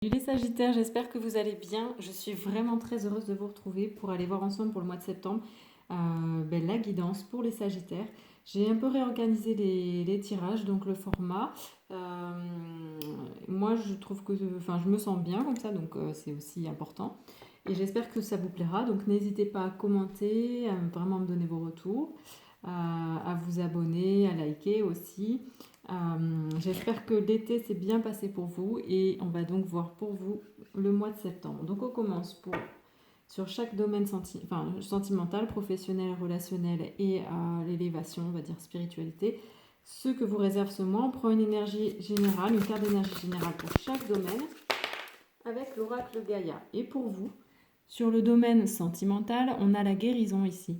Salut les Sagittaires, j'espère que vous allez bien. Je suis vraiment très heureuse de vous retrouver pour aller voir ensemble pour le mois de septembre la guidance pour les Sagittaires. J'ai un peu réorganisé les tirages, donc le format. Euh, Moi, je trouve que, enfin, je me sens bien comme ça, donc c'est aussi important. Et j'espère que ça vous plaira. Donc n'hésitez pas à commenter, à vraiment me donner vos retours, à vous abonner, à liker aussi. J'espère que l'été s'est bien passé pour vous et on va donc voir pour vous le mois de septembre. Donc on commence sur chaque domaine sentimental, professionnel, relationnel et l'élévation, on va dire spiritualité. Ce que vous réserve ce mois, on prend une énergie générale, une carte d'énergie générale pour chaque domaine avec l'oracle Gaïa. Et pour vous, sur le domaine sentimental, on a la guérison ici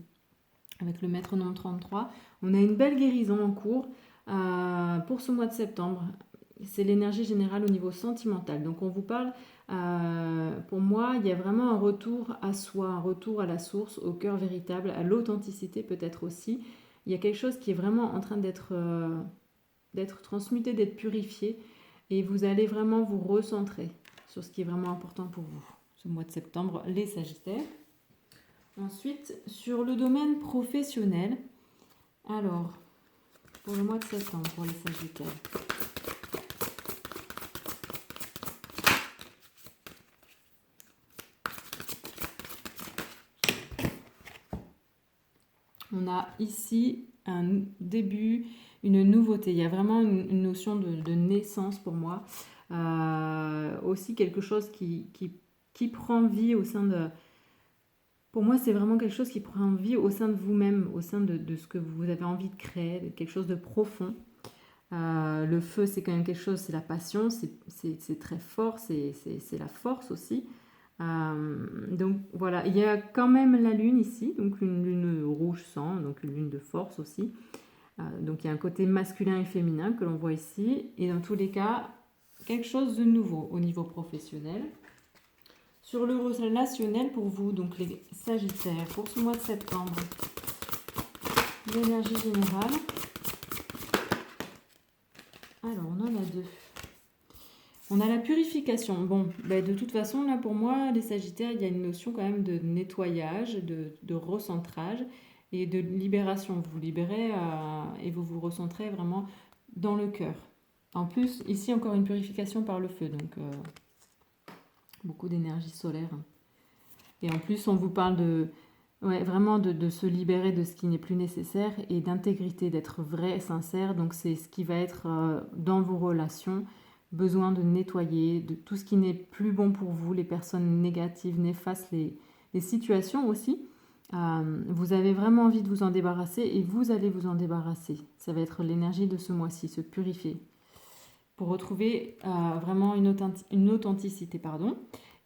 avec le maître nom 33. On a une belle guérison en cours pour ce mois de septembre. C'est l'énergie générale au niveau sentimental. Donc on vous parle, pour moi, il y a vraiment un retour à soi, un retour à la source, au cœur véritable, à l'authenticité peut-être aussi. Il y a quelque chose qui est vraiment en train d'être transmuté, d'être purifié. Et vous allez vraiment vous recentrer sur ce qui est vraiment important pour vous. Ce mois de septembre, les Sagittaires. Ensuite, sur le domaine professionnel, alors, pour le mois de septembre, pour les Sagittaires. On a ici un début, une nouveauté. Il y a vraiment une notion de naissance pour moi. Aussi quelque chose qui prend vie au sein de... Pour moi, c'est vraiment quelque chose qui prend vie au sein de vous-même, au sein de ce que vous avez envie de créer, de quelque chose de profond. Le feu, c'est quand même quelque chose, c'est la passion, c'est très fort, c'est la force aussi. Donc voilà, il y a quand même la lune ici, donc une lune rouge sang, donc une lune de force aussi. Donc il y a un côté masculin et féminin que l'on voit ici. Et dans tous les cas, quelque chose de nouveau au niveau professionnel. Sur le relationnel pour vous, donc les Sagittaires, pour ce mois de septembre, l'énergie générale. Alors, on en a deux. On a la purification. Bon, de toute façon, là, pour moi, les Sagittaires, il y a une notion quand même de nettoyage, de recentrage et de libération. Vous vous libérez et vous vous recentrez vraiment dans le cœur. En plus, ici, encore une purification par le feu, donc beaucoup d'énergie solaire. Et en plus, on vous parle vraiment de se libérer de ce qui n'est plus nécessaire et d'intégrité, d'être vrai, sincère. Donc c'est ce qui va être dans vos relations, besoin de nettoyer, de tout ce qui n'est plus bon pour vous, les personnes négatives, néfastes, les situations aussi. Vous avez vraiment envie de vous en débarrasser et vous allez vous en débarrasser. Ça va être l'énergie de ce mois-ci, se purifier pour retrouver vraiment une authenticité. Pardon.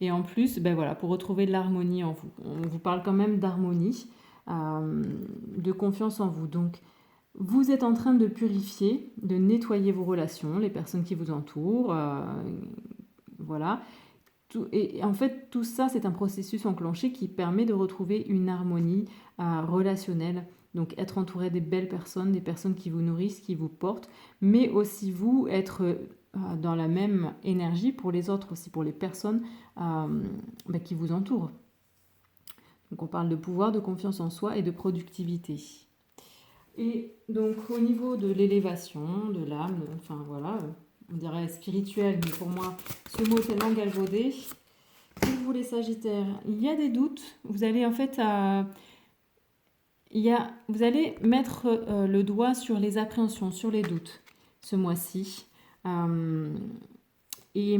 Et en plus, voilà, pour retrouver de l'harmonie en vous. On vous parle quand même d'harmonie, de confiance en vous. Donc, vous êtes en train de purifier, de nettoyer vos relations, les personnes qui vous entourent. Voilà. Et en fait, tout ça, c'est un processus enclenché qui permet de retrouver une harmonie relationnelle. Donc, être entouré des belles personnes, des personnes qui vous nourrissent, qui vous portent, mais aussi vous, être dans la même énergie pour les autres, aussi pour les personnes qui vous entourent. Donc, on parle de pouvoir, de confiance en soi et de productivité. Et donc, au niveau de l'élévation, de l'âme, enfin voilà, on dirait spirituel, mais pour moi, ce mot est tellement galvaudé. Pour vous les Sagittaires, il y a des doutes. Vous allez en fait vous allez mettre le doigt sur les appréhensions, sur les doutes ce mois-ci. Et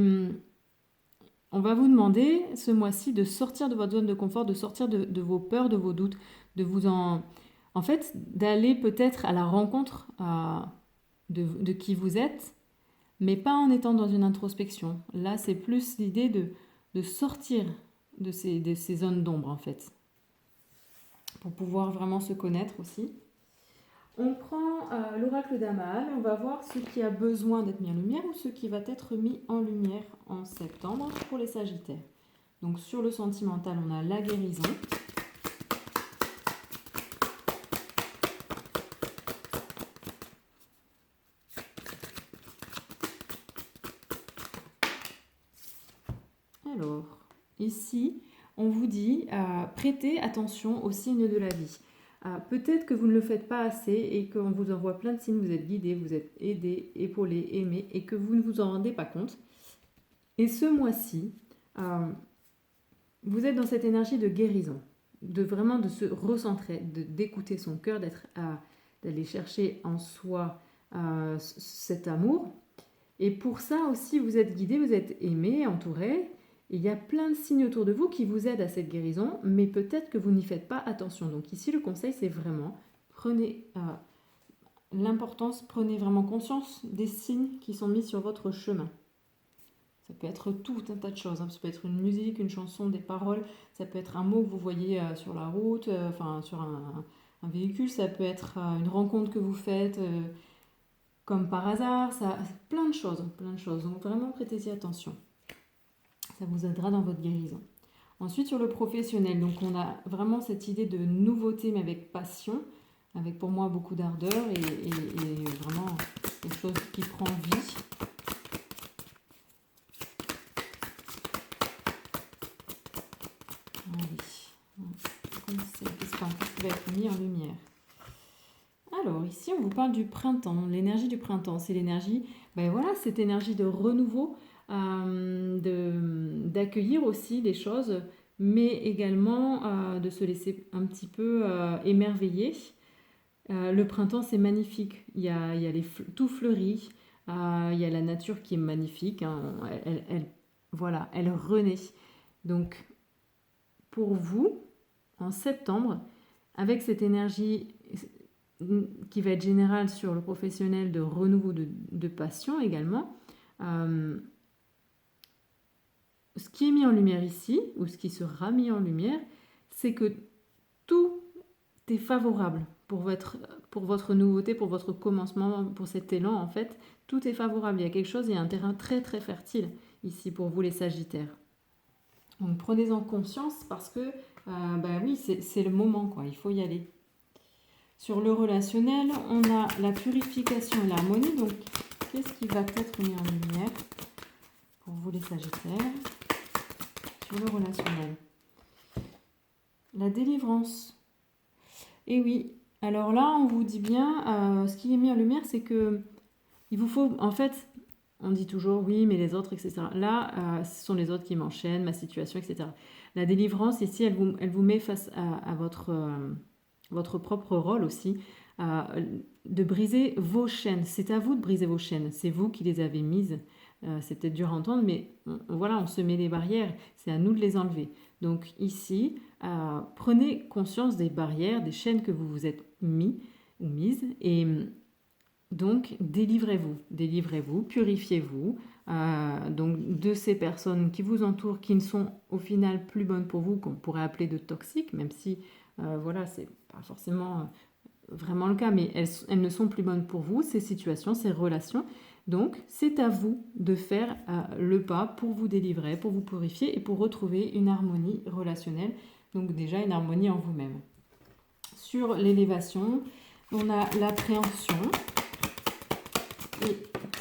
on va vous demander ce mois-ci de sortir de votre zone de confort, de sortir de vos peurs, de vos doutes, de vous en fait, d'aller peut-être à la rencontre de qui vous êtes, mais pas en étant dans une introspection. Là, c'est plus l'idée de sortir de ces zones d'ombre, en fait, pour pouvoir vraiment se connaître aussi. On prend l'oracle d'Amal, on va voir ce qui a besoin d'être mis en lumière ou ce qui va être mis en lumière en septembre pour les Sagittaires. Donc sur le sentimental, on a la guérison. Alors, ici, on vous dit prêtez attention aux signes de la vie. Peut-être que vous ne le faites pas assez et qu'on vous envoie plein de signes, vous êtes guidé, vous êtes aidé, épaulé, aimé et que vous ne vous en rendez pas compte. Et ce mois-ci, vous êtes dans cette énergie de guérison, de se recentrer, d'écouter son cœur, d'aller chercher en soi cet amour. Et pour ça aussi, vous êtes guidé, vous êtes aimé, entouré. Il y a plein de signes autour de vous qui vous aident à cette guérison, mais peut-être que vous n'y faites pas attention. Donc ici, le conseil, c'est vraiment, prenez prenez vraiment conscience des signes qui sont mis sur votre chemin. Ça peut être tout un tas de choses. Ça peut être une musique, une chanson, des paroles. Ça peut être un mot que vous voyez sur la route, sur un véhicule. Ça peut être une rencontre que vous faites comme par hasard. Plein de choses, plein de choses. Donc vraiment, prêtez-y attention. Ça vous aidera dans votre guérison. Ensuite, sur le professionnel, donc on a vraiment cette idée de nouveauté, mais avec passion, avec pour moi beaucoup d'ardeur et vraiment quelque chose qui prend vie. Qu'est-ce qui va être mis en lumière? Alors, ici, on vous parle du printemps, l'énergie du printemps. C'est l'énergie, cette énergie de renouveau, d'accueillir aussi les choses, mais également de se laisser un petit peu émerveiller. Le printemps, c'est magnifique. Il y a tout fleuri. Il y a la nature qui est magnifique. Hein. Elle renaît. Donc, pour vous, en septembre, avec cette énergie qui va être générale sur le professionnel de renouveau de passion également, ce qui est mis en lumière ici, ou ce qui sera mis en lumière, c'est que tout est favorable pour votre nouveauté, pour votre commencement, pour cet élan en fait. Tout est favorable, il y a quelque chose, il y a un terrain très très fertile ici pour vous les Sagittaires. Donc prenez-en conscience parce que oui, c'est le moment, quoi. Il faut y aller. Sur le relationnel, on a la purification et l'harmonie. Donc, qu'est-ce qui va être mis en lumière pour vous les Sagittaires sur le relationnel? La délivrance. Et oui, alors là, on vous dit bien, ce qui est mis en lumière, c'est que il vous faut, en fait, on dit toujours oui, mais les autres, etc. Là, ce sont les autres qui m'enchaînent, ma situation, etc. La délivrance, ici, elle vous met face à votre propre rôle aussi, de briser vos chaînes. C'est à vous de briser vos chaînes. C'est vous qui les avez mises. C'est peut-être dur à entendre, mais voilà, on se met des barrières. C'est à nous de les enlever. Donc ici, prenez conscience des barrières, des chaînes que vous vous êtes mis ou mises, et donc délivrez-vous, purifiez-vous donc de ces personnes qui vous entourent, qui ne sont au final plus bonnes pour vous, qu'on pourrait appeler de toxiques, même si c'est pas forcément vraiment le cas, mais elles ne sont plus bonnes pour vous, ces situations, ces relations. Donc c'est à vous de faire le pas pour vous délivrer, pour vous purifier et pour retrouver une harmonie relationnelle, donc déjà une harmonie en vous-même. Sur l'élévation, on a l'appréhension. Et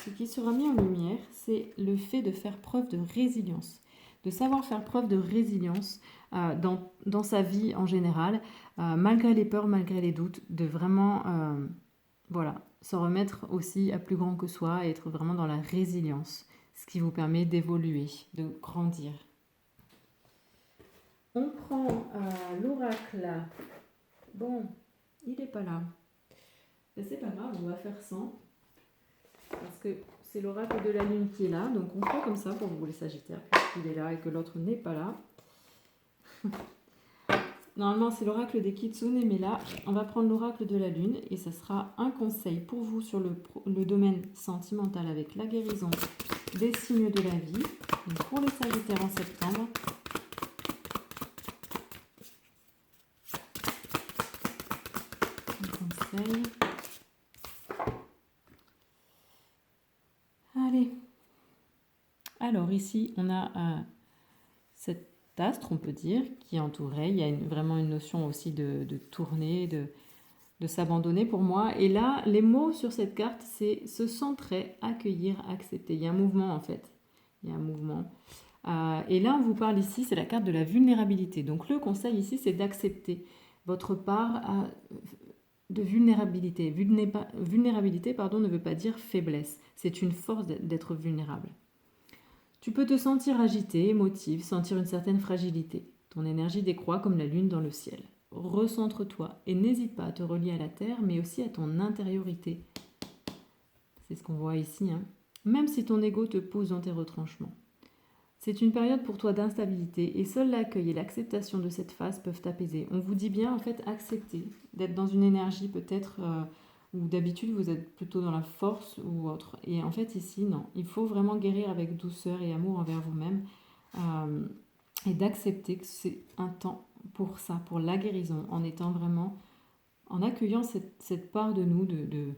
ce qui sera mis en lumière, c'est le fait de faire preuve de résilience, de savoir faire preuve de résilience dans sa vie en général, malgré les peurs, malgré les doutes, de vraiment s'en remettre aussi à plus grand que soi et être vraiment dans la résilience, ce qui vous permet d'évoluer, de grandir. On prend l'oracle. Bon, il n'est pas là. C'est pas grave, on va faire sans. Parce que c'est l'oracle de la lune qui est là, donc on fait comme ça pour vous les Sagittaires, puisqu'il est là et que l'autre n'est pas là. Normalement c'est l'oracle des Kitsune, mais là on va prendre l'oracle de la lune et ça sera un conseil pour vous sur le domaine sentimental avec la guérison des signes de la vie. Donc pour les Sagittaires en septembre. Un conseil. Allez. Alors ici, on a cet astre, on peut dire, qui est entouré. Il y a vraiment une notion aussi de tourner, de s'abandonner pour moi. Et là, les mots sur cette carte, c'est se centrer, accueillir, accepter. Il y a un mouvement en fait. Il y a un mouvement. Et là, on vous parle ici, c'est la carte de la vulnérabilité. Donc le conseil ici, c'est d'accepter votre part de vulnérabilité. Vulnérabilité, pardon, ne veut pas dire faiblesse. C'est une force d'être vulnérable. Tu peux te sentir agité, émotif, sentir une certaine fragilité. Ton énergie décroît comme la lune dans le ciel. Recentre-toi et n'hésite pas à te relier à la terre, mais aussi à ton intériorité. C'est ce qu'on voit ici, hein. Même si ton ego te pousse dans tes retranchements. C'est une période pour toi d'instabilité et seul l'accueil et l'acceptation de cette phase peuvent t'apaiser. On vous dit bien en fait accepter, d'être dans une énergie peut-être où d'habitude vous êtes plutôt dans la force ou autre. Et en fait ici non, il faut vraiment guérir avec douceur et amour envers vous-même et d'accepter que c'est un temps pour ça, pour la guérison, en étant vraiment, en accueillant cette part de nous, de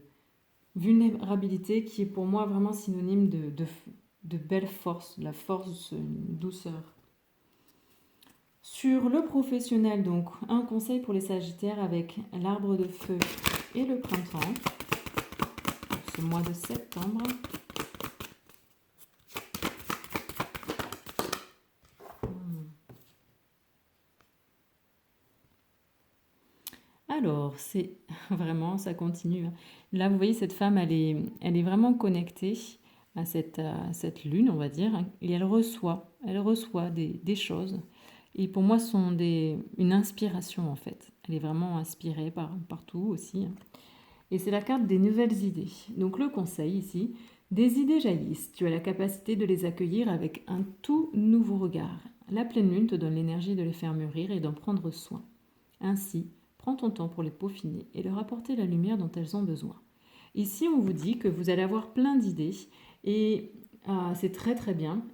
vulnérabilité qui est pour moi vraiment synonyme de belle force, la force, une douceur. Sur le professionnel, donc, un conseil pour les Sagittaires avec l'arbre de feu et le printemps, ce mois de septembre. Alors, c'est vraiment, ça continue. Là, vous voyez, cette femme, elle est vraiment connectée à cette lune, on va dire, hein, et elle reçoit des choses. Et pour moi, ce sont une inspiration, en fait. Elle est vraiment inspirée partout aussi, hein. Et c'est la carte des nouvelles idées. Donc le conseil ici, des idées jaillissent. Tu as la capacité de les accueillir avec un tout nouveau regard. La pleine lune te donne l'énergie de les faire mûrir et d'en prendre soin. Ainsi, prends ton temps pour les peaufiner et leur apporter la lumière dont elles ont besoin. Ici, on vous dit que vous allez avoir plein d'idées et c'est très très bien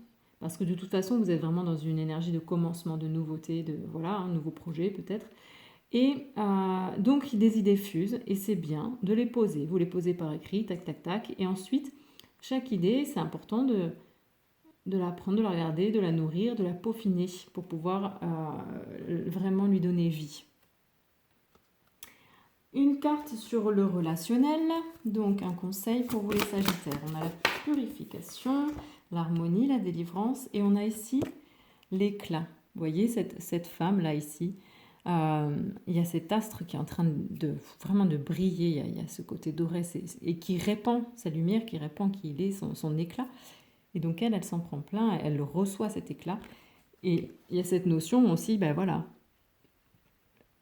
parce que de toute façon, vous êtes vraiment dans une énergie de commencement, de nouveauté, de voilà, un nouveau projet peut-être. Et donc, des idées fusent et c'est bien de les poser. Vous les posez par écrit, tac, tac, tac. Et ensuite, chaque idée, c'est important de la prendre, de la regarder, de la nourrir, de la peaufiner pour pouvoir vraiment lui donner vie. Une carte sur le relationnel, donc un conseil pour vous les Sagittaires. On a la purification, l'harmonie, la délivrance et on a ici l'éclat. Vous voyez cette femme-là ici, il y a cet astre qui est en train de vraiment de briller, il y a ce côté doré et qui répand sa lumière, qui répand qu'il est son éclat. Et donc elle s'en prend plein, elle reçoit cet éclat. Et il y a cette notion aussi, ben voilà,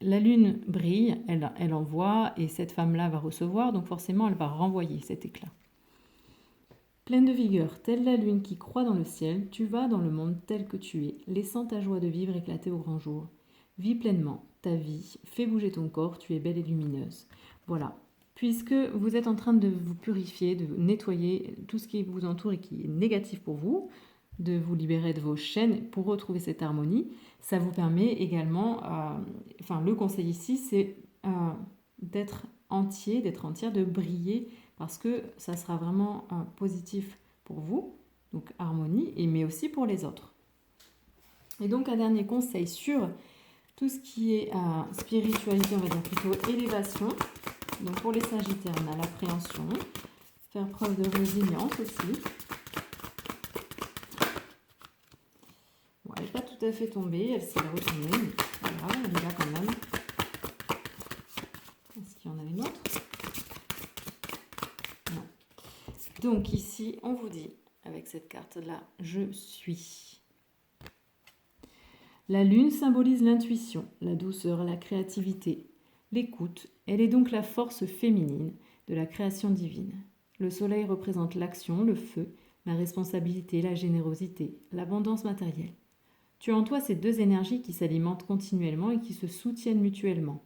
la lune brille, elle envoie et cette femme-là va recevoir, donc forcément elle va renvoyer cet éclat. Pleine de vigueur, telle la lune qui croît dans le ciel, tu vas dans le monde tel que tu es, laissant ta joie de vivre éclater au grand jour. Vis pleinement ta vie, fais bouger ton corps, tu es belle et lumineuse. Voilà, puisque vous êtes en train de vous purifier, de nettoyer tout ce qui vous entoure et qui est négatif pour vous, de vous libérer de vos chaînes pour retrouver cette harmonie, ça vous permet également, le conseil ici, c'est d'être entier, d'être entière, de briller, parce que ça sera vraiment positif pour vous, donc harmonie, mais aussi pour les autres. Et donc un dernier conseil sur tout ce qui est spiritualité, on va dire plutôt élévation. Donc pour les Sagittaires, on a l'appréhension, faire preuve de résilience aussi. Bon, elle n'est pas tout à fait tombée, elle s'est retournée, mais c'est pas grave, elle est là quand même. Est-ce qu'il y en a une autre? Non. Donc ici, on vous dit, avec cette carte-là, je suis. La lune symbolise l'intuition, la douceur, la créativité, l'écoute. Elle est donc la force féminine de la création divine. Le soleil représente l'action, le feu, la responsabilité, la générosité, l'abondance matérielle. Tu as en toi ces deux énergies qui s'alimentent continuellement et qui se soutiennent mutuellement.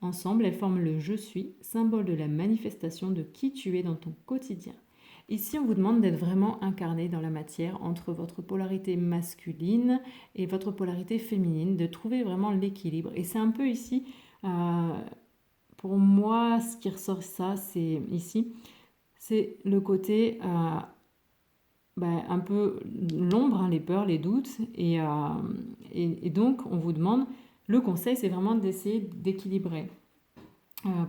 Ensemble, elles forment le « je suis », symbole de la manifestation de qui tu es dans ton quotidien. Ici, on vous demande d'être vraiment incarné dans la matière entre votre polarité masculine et votre polarité féminine, de trouver vraiment l'équilibre. Et c'est un peu ici, pour moi, ce qui ressort ça, c'est ici, c'est le côté un peu l'ombre, hein, les peurs, les doutes. Et donc, on vous demande, le conseil, c'est vraiment d'essayer d'équilibrer.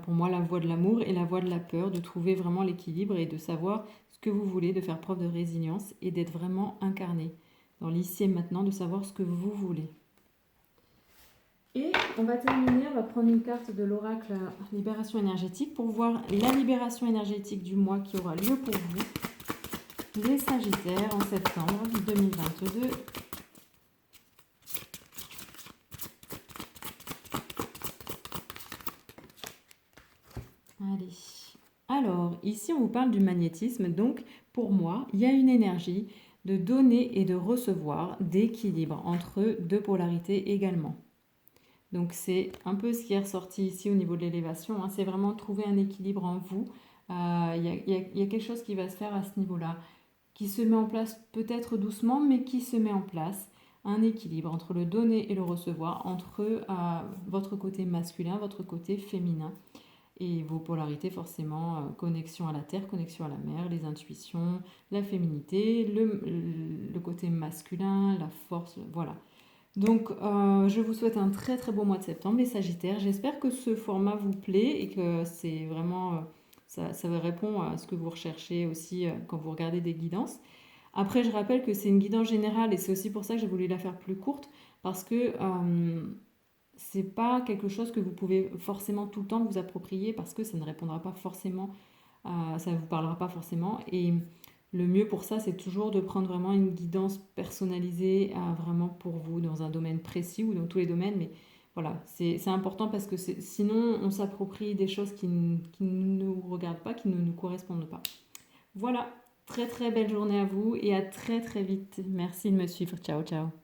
Pour moi, la voie de l'amour et la voie de la peur, de trouver vraiment l'équilibre et de savoir ce que vous voulez, de faire preuve de résilience et d'être vraiment incarné dans l'ici et maintenant, de savoir ce que vous voulez. Et on va terminer, on va prendre une carte de l'oracle Libération énergétique pour voir la libération énergétique du mois qui aura lieu pour vous, les Sagittaires, en septembre 2022. Allez. Alors, ici, on vous parle du magnétisme. Donc, pour moi, il y a une énergie de donner et de recevoir, d'équilibre entre deux polarités également. Donc, c'est un peu ce qui est ressorti ici au niveau de l'élévation. Hein. C'est vraiment trouver un équilibre en vous. Il y a quelque chose qui va se faire à ce niveau-là, qui se met en place peut-être doucement, mais qui se met en place. Un équilibre entre le donner et le recevoir, entre votre côté masculin, votre côté féminin. Et vos polarités, forcément, connexion à la terre, connexion à la mer, les intuitions, la féminité, le côté masculin, la force, voilà. Donc, je vous souhaite un très très beau mois de septembre, les Sagittaires. J'espère que ce format vous plaît et que c'est vraiment, ça répond à ce que vous recherchez aussi quand vous regardez des guidances. Après, je rappelle que c'est une guidance générale et c'est aussi pour ça que j'ai voulu la faire plus courte parce que c'est pas quelque chose que vous pouvez forcément tout le temps vous approprier parce que ça ne répondra pas forcément, ça ne vous parlera pas forcément. Et le mieux pour ça, c'est toujours de prendre vraiment une guidance personnalisée vraiment pour vous dans un domaine précis ou dans tous les domaines. Mais voilà, c'est important parce que sinon, on s'approprie des choses qui ne nous regardent pas, qui ne nous correspondent pas. Voilà, très très belle journée à vous et à très très vite. Merci de me suivre. Ciao, ciao.